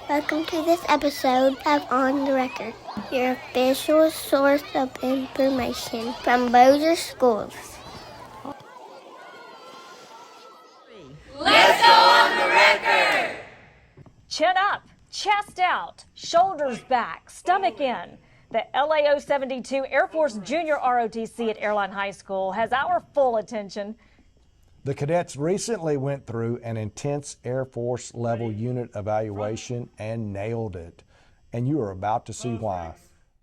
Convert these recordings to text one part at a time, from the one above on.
Welcome to this episode of On the Record, your official source of information from Bossier Schools. Let's go on the record! Chin up, chest out, shoulders back, stomach in. The LAO 72 Air Force Junior ROTC at Airline High School has our full attention. The cadets recently went through an intense Air Force level unit evaluation and nailed it. And you are about to see why.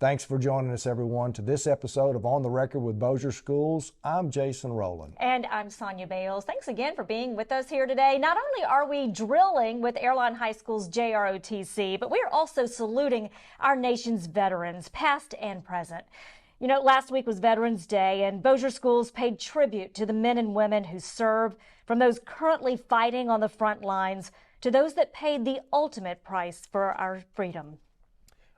Thanks for joining us, everyone, to this episode of On the Record with Bossier Schools. I'm Jason Rowland. And I'm Sonia Bales. Thanks again for being with us here today. Not only are we drilling with Airline High School's JROTC, but we are also saluting our nation's veterans, past and present. You know, last week was Veterans Day, and Bossier Schools paid tribute to the men and women who serve, from those currently fighting on the front lines to those that paid the ultimate price for our freedom.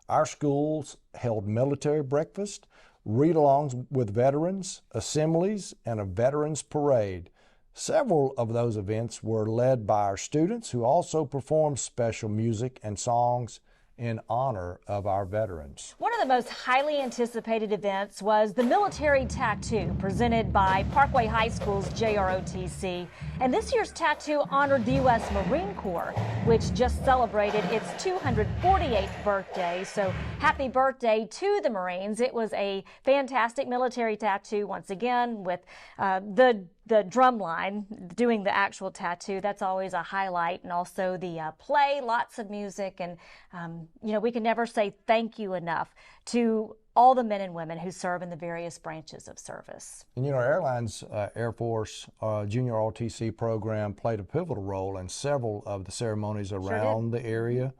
Our schools held military breakfast, read-alongs with veterans, assemblies, and a veterans parade. Several of those events were led by our students, who also performed special music and songs in honor of our veterans. One of the most highly anticipated events was the military tattoo presented by Parkway High School's JROTC. And this year's tattoo honored the U.S. Marine Corps, which just celebrated its 248th birthday. So happy birthday to the Marines. It was a fantastic military tattoo once again with the drum line doing the actual tattoo. That's always a highlight. And also the play, lots of music. And, you know, we can never say thank you enough to all the men and women who serve in the various branches of service. And you know, Airline's Air Force Junior ROTC program played a pivotal role in several of the ceremonies around the area.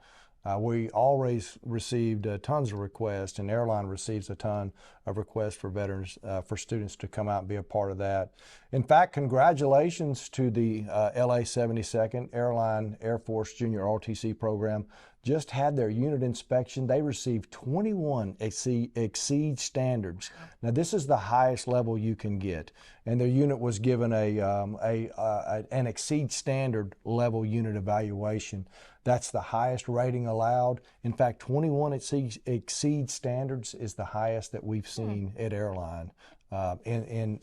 We always received tons of requests, and Airline receives a ton of requests for veterans, for students to come out and be a part of that. In fact, congratulations to the LA 72nd Airline Air Force Junior ROTC program. Just had their unit inspection. They received 21 exceed standards. Now, this is the highest level you can get, and their unit was given an exceed standard level unit evaluation. That's the highest rating allowed. In fact, 21 exceed standards is the highest that we've seen at Airline in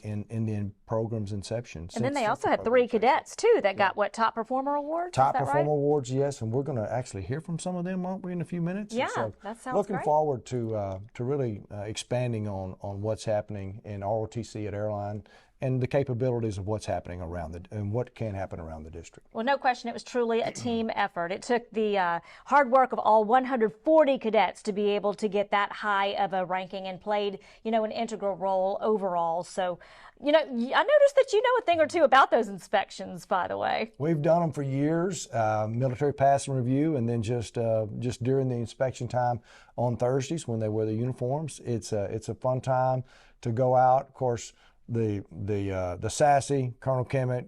the program's inception. And then they also had 3 cadets too that got what, top performer awards? Top performer right? awards, yes, and we're going to actually hear from some of them, aren't we, in a few minutes? Yeah, so that sounds looking great. forward to really expanding on what's happening in ROTC at Airline and the capabilities of what's happening around and what can happen around the district. Well, no question, it was truly a team effort. It took the hard work of all 140 cadets to be able to get that high of a ranking and played, you know, an integral role overall. So, you know, I noticed that you know a thing or two about those inspections, by the way. We've done them for years, military pass and review, and then just during the inspection time on Thursdays when they wear the uniforms. It's a fun time to go out. Of course, the SASE, Colonel Kemet,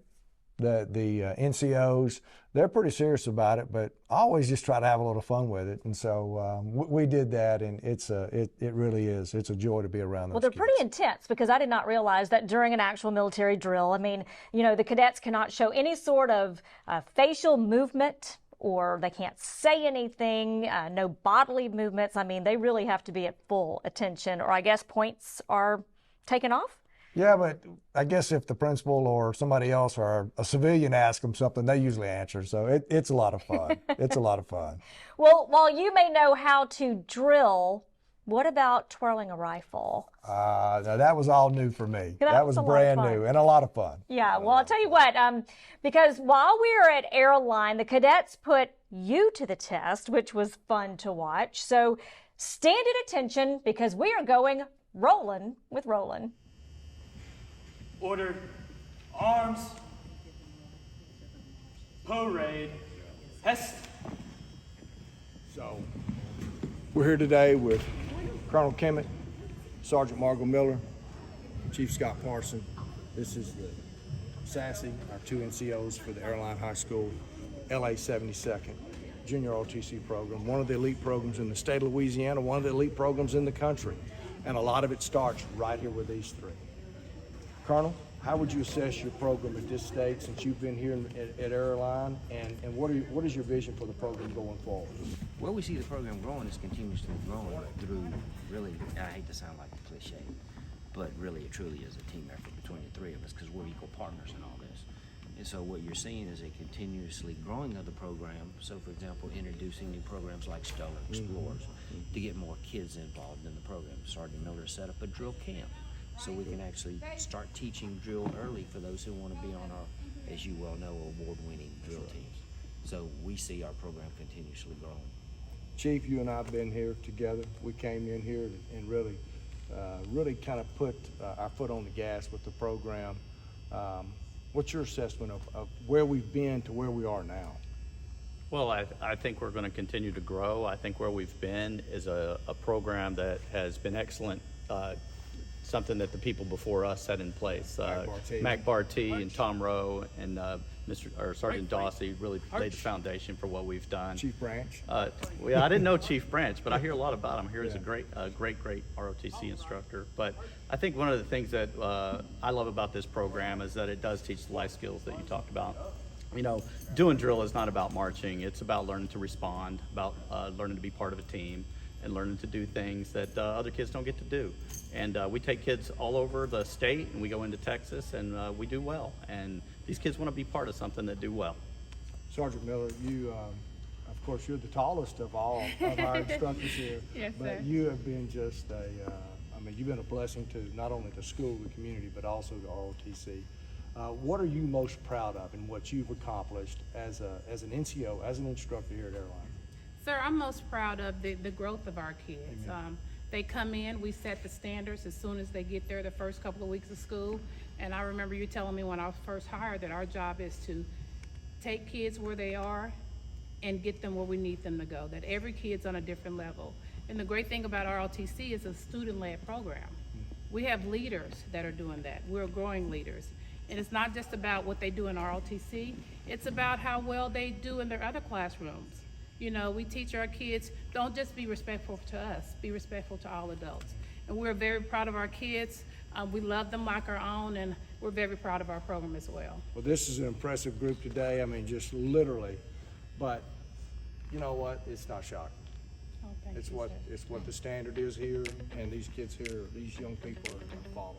the NCOs, they're pretty serious about it, but I always just try to have a little fun with it. And so we did that, and it really is. It's a joy to be around those Well, they're kids. pretty intense, because I did not realize that during an actual military drill, I mean, you know, the cadets cannot show any sort of facial movement, or they can't say anything, no bodily movements. I mean, they really have to be at full attention, or I guess points are taken off. Yeah, but I guess if the principal or somebody else or a civilian asks them something, they usually answer. So it's a lot of fun. It's a lot of fun. Well, while you may know how to drill, what about twirling a rifle? Now that was all new for me. That was was a lot of brand fun. new and a lot of fun. Yeah, well, I'll tell you what, because while we were at Airline, the cadets put you to the test, which was fun to watch. So stand at attention, because we are going Rollin with Rowland. Order, arms, parade, hest. So we're here today with Colonel Kemet, Sergeant Margot Miller, Chief Scott Parson. This is the SASE, our 2 NCOs for the Airline High School LA 72nd Junior ROTC program, one of the elite programs in the state of Louisiana, one of the elite programs in the country. And a lot of it starts right here with these 3. Colonel, How would you assess your program at this stage since you've been here at Airline, and what is your vision for the program going forward? Well, we see the program growing. It's continuously growing through, really, I hate to sound like a cliche, but really it truly is a team effort between the three of us because we're equal partners in all this. And so what you're seeing is a continuously growing of the program. So, for example, introducing new programs like Stellar Explorers to get more kids involved in the program. Sergeant Miller set up a drill camp so we can actually start teaching drill early for those who want to be on our, as you well know, award-winning drill teams. So we see our program continuously growing. Chief, you and I have been here together. We came in here and really kind of put our foot on the gas with the program. What's your assessment of where we've been to where we are now? Well, I think we're going to continue to grow. I think where we've been is a program that has been excellent, something that the people before us set in place. Mac Barty and Tom Rowe and Sergeant Dawsey really laid the foundation for what we've done. Chief Branch? Well, I didn't know Chief Branch, but I hear a lot about him. Here is a great ROTC instructor. But I think one of the things that I love about this program is that it does teach the life skills that you talked about. You know, doing drill is not about marching. It's about learning to respond, about learning to be part of a team, and learning to do things that other kids don't get to do. And we take kids all over the state, and we go into Texas, and we do well. And these kids want to be part of something that do well. Sergeant Miller, you, of course, you're the tallest of all of our instructors here. Yes, but sir. you have been just you've been a blessing to not only the school, the community, but also to ROTC. What are you most proud of in what you've accomplished as an NCO, as an instructor here at Airline? Sir, I'm most proud of the growth of our kids. They come in, we set the standards as soon as they get there the first couple of weeks of school. And I remember you telling me when I was first hired that our job is to take kids where they are and get them where we need them to go, that every kid's on a different level. And the great thing about ROTC is a student-led program. We have leaders that are doing that. We're growing leaders. And it's not just about what they do in ROTC, it's about how well they do in their other classrooms. You know, we teach our kids, don't just be respectful to us, be respectful to all adults. And we're very proud of our kids. We love them like our own, and we're very proud of our program as well. Well, this is an impressive group today. I mean, just literally, but you know what? It's not shocking. Oh, thank It's you, what sir. it's what the standard is here, and these kids here, these young people are going to follow.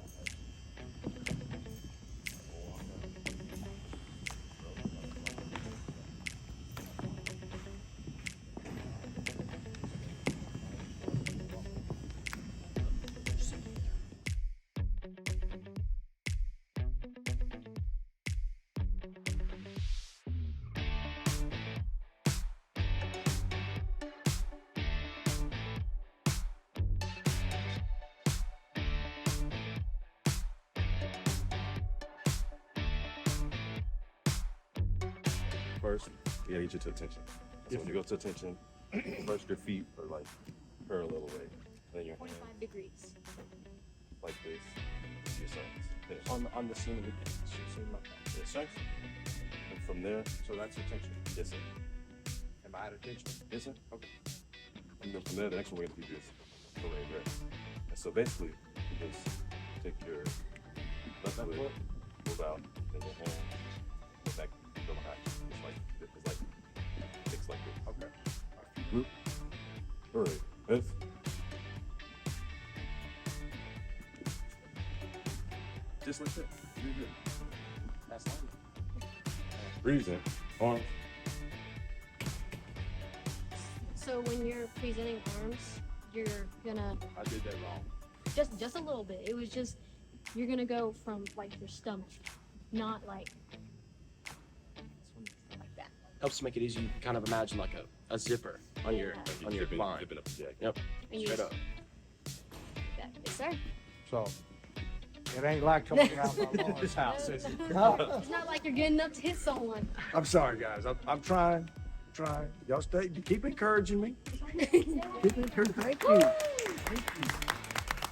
First, you gotta get you to attention. So when you go to attention, first your feet are like parallel away. Then your hands 45 degrees. like this. Your sides. Finish. On the scene of the scene like that. Yes, sir. And from there, So that's attention. yes, sir. Am I at attention? Yes, sir. Okay. And then from there, the next one we're gonna do is parade rest. And so basically, you just take your left foot, move out, then your hand, go back, go behind. It's like kicks like this. Okay. Group. Parade. Rest. Just like that. Really good. That's fine. Breathe in. Arms. So when you're presenting arms, you're gonna I did that wrong. just a little bit. It was just you're gonna go from like your stomach, not like that. Helps to make it easy. You kind of imagine like a zipper on your line. Zipping up the jacket. Yep. And you Straight just up. like that. Yes, sir. So it ain't like coming out of my mom's house, is it? It's not like you're getting up to hit someone. I'm sorry, guys. I'm trying. Y'all stay. Keep encouraging me. Keep encouraging. Thank you. Thank you.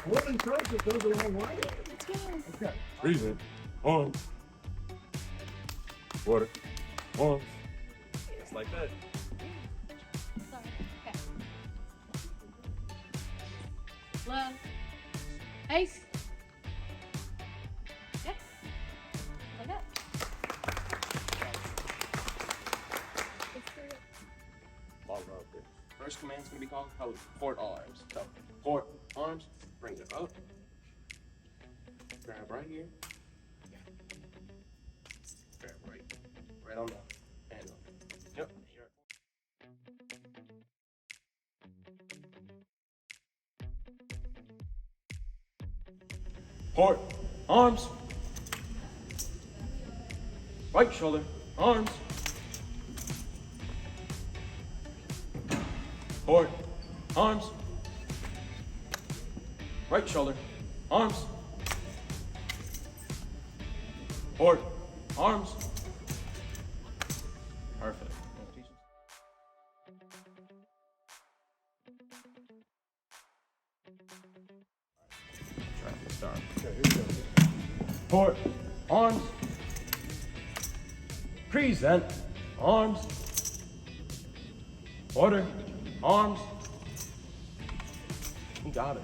A little encouragement goes a long way. Okay. Breathe in. Arms. Water. Arms. Just like that. Sorry. Okay. Left. Ace. Yeah. first command's gonna be called port arms. So port arms, brings it up. Grab right here. Grab right on the handle. Yep. Here. Port arms. Right shoulder, arms. Port arms. Right shoulder, arms. Port arms. Perfect. Start. Okay, here we go. Port arms. Present arms. Order arms. You got it.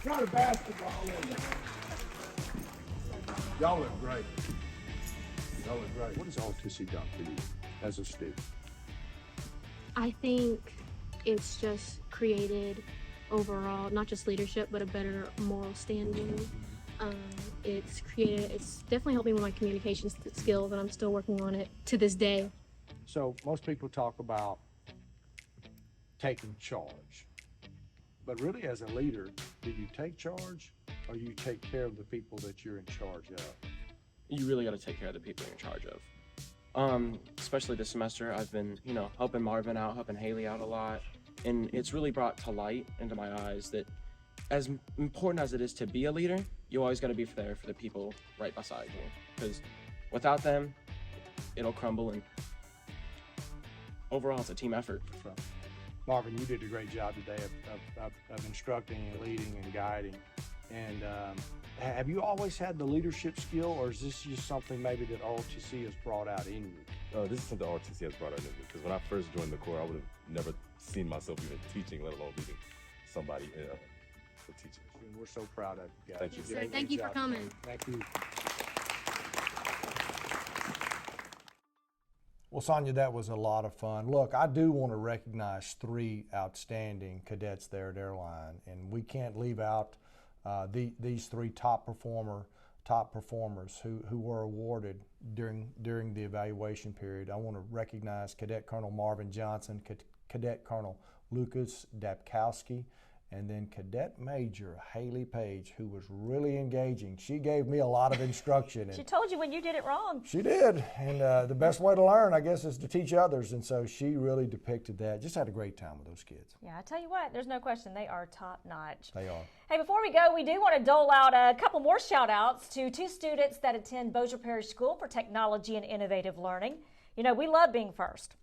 Not a basketball in there. Y'all look great. Y'all look great. What has ROTC done for you as a student? I think it's just created overall, not just leadership, but a better moral standing. It's definitely helped me with my communication skills, and I'm still working on it to this day. So most people talk about taking charge. But really, as a leader, do you take charge or you take care of the people that you're in charge of? You really got to take care of the people you're in charge of. Especially this semester, I've been, helping Marvin out, helping Haley out a lot. And it's really brought to light into my eyes that as important as it is to be a leader, you always got to be there for the people right beside you. Because without them, it'll crumble. And overall, it's a team effort. So, Marvin, you did a great job today of instructing and leading and guiding. And have you always had the leadership skill, or is this just something maybe that ROTC has brought out in you? This is something ROTC has brought out in me, because when I first joined the Corps, I would have never seen myself even teaching, let alone leading somebody for teaching. And we're so proud of you guys. Thank you. So thank you for coming. Thank you. Well, Sonia, that was a lot of fun. Look, I do want to recognize 3 outstanding cadets there at Airline, and we can't leave out these 3 top performers who were awarded during the evaluation period. I want to recognize Cadet Colonel Marvin Johnson, Cadet Colonel Lucas Dapkowski, and then Cadet Major Haley Page, who was really engaging. She gave me a lot of instruction. She told you when you did it wrong. She did, and the best way to learn, I guess, is to teach others, and so she really depicted that. Just had a great time with those kids. Yeah, I tell you what, there's no question, they are top notch. They are. Hey, before we go, we do want to dole out a couple more shout outs to 2 students that attend Bossier Parish School for Technology and Innovative Learning. You know, we love being first.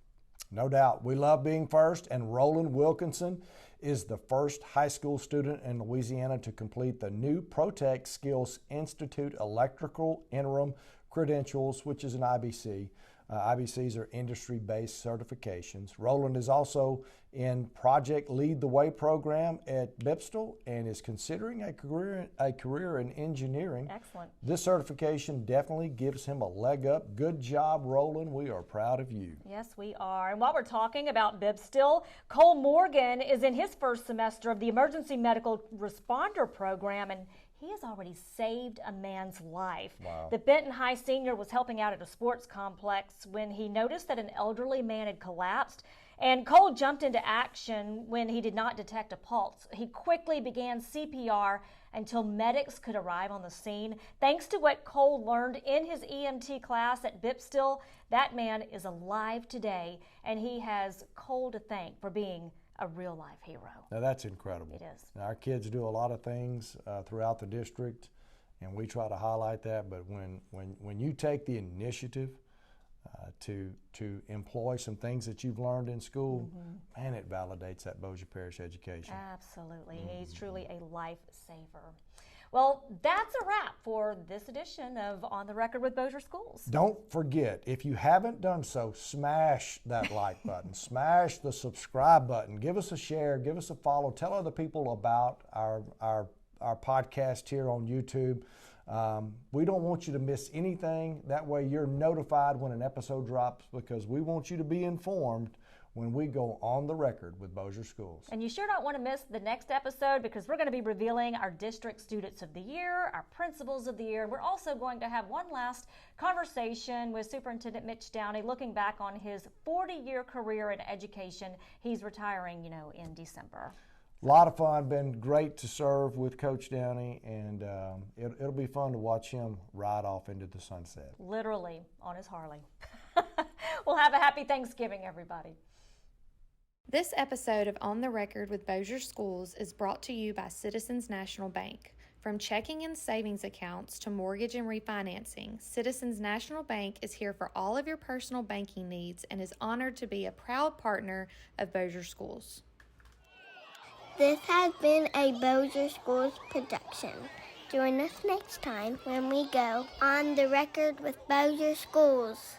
No doubt. We love being first, and Roland Wilkinson is the first high school student in Louisiana to complete the new ProTech Skills Institute Electrical Interim Credentials, which is an IBC. IBCs are industry-based certifications. Rowland is also in Project Lead the Way program at Bipstel and is considering a career in engineering. Excellent. This certification definitely gives him a leg up. Good job, Rowland. We are proud of you. Yes, we are. And while we're talking about Bipstel, Cole Morgan is in his first semester of the Emergency Medical Responder program, and he has already saved a man's life. Wow. The Benton High senior was helping out at a sports complex when he noticed that an elderly man had collapsed, and Cole jumped into action when he did not detect a pulse. He quickly began CPR until medics could arrive on the scene. Thanks to what Cole learned in his EMT class at Bipstel, that man is alive today, and he has Cole to thank for being a real-life hero. Now that's incredible. It is. Now, our kids do a lot of things throughout the district, and we try to highlight that. But when you take the initiative to employ some things that you've learned in school, man, it validates that Bossier Parish education. Absolutely. He's truly a lifesaver. Well, that's a wrap for this edition of On the Record with Bossier Schools. Don't forget, if you haven't done so, smash that like button, smash the subscribe button, give us a share, give us a follow, tell other people about our podcast here on YouTube. We don't want you to miss anything. That way you're notified when an episode drops, because we want you to be informed when we go on the record with Bossier Schools. And you sure don't want to miss the next episode, because we're going to be revealing our District Students of the Year, our Principals of the Year. We're also going to have one last conversation with Superintendent Mitch Downey, looking back on his 40-year career in education. He's retiring, in December. A lot of fun, been great to serve with Coach Downey, and it'll be fun to watch him ride off into the sunset. Literally on his Harley. Well, have a happy Thanksgiving, everybody. This episode of On the Record with Bossier Schools is brought to you by Citizens National Bank. From checking and savings accounts to mortgage and refinancing, Citizens National Bank is here for all of your personal banking needs and is honored to be a proud partner of Bossier Schools. This has been a Bossier Schools production. Join us next time when we go On the Record with Bossier Schools.